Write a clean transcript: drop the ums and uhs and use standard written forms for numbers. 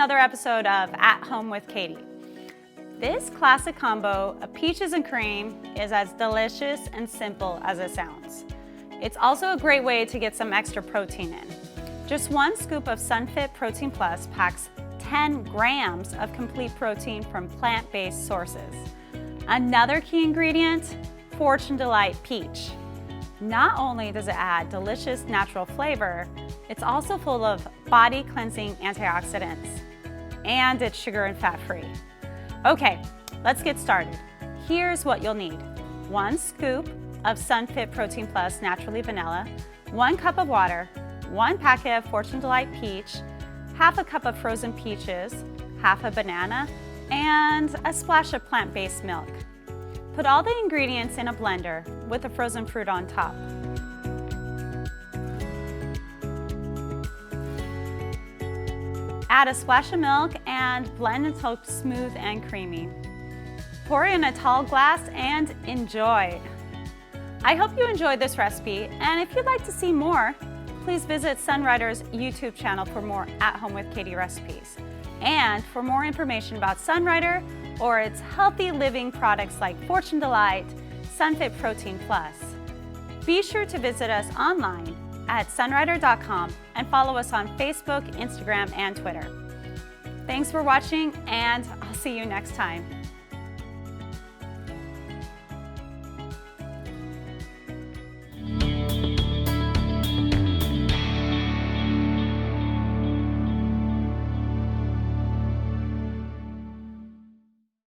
another episode of At Home with Katie. This classic combo of peaches and cream is as delicious and simple as it sounds. It's also a great way to get some extra protein in. Just 1 scoop of SunFit Protein Plus packs 10 grams of complete protein from plant-based sources. Another key ingredient, Fortune Delight Peach. Not only does it add delicious natural flavor, it's also full of body cleansing antioxidants, and it's sugar and fat free. Okay, let's get started. Here's what you'll need. 1 scoop of SunFit Protein Plus Naturally Vanilla, 1 cup of water, 1 packet of Fortune Delight Peach, half a cup of frozen peaches, half a banana, and a splash of plant-based milk. Put all the ingredients in a blender with the frozen fruit on top. Add a splash of milk and blend until smooth and creamy. Pour in a tall glass and enjoy. I hope you enjoyed this recipe, and if you'd like to see more, please visit Sunrider's YouTube channel for more At Home with Katie recipes. And for more information about Sunrider or its healthy living products like Fortune Delight, SunFit Protein Plus, be sure to visit us online at sunrider.com and follow us on Facebook, Instagram, and Twitter. Thanks for watching, and I'll see you next time.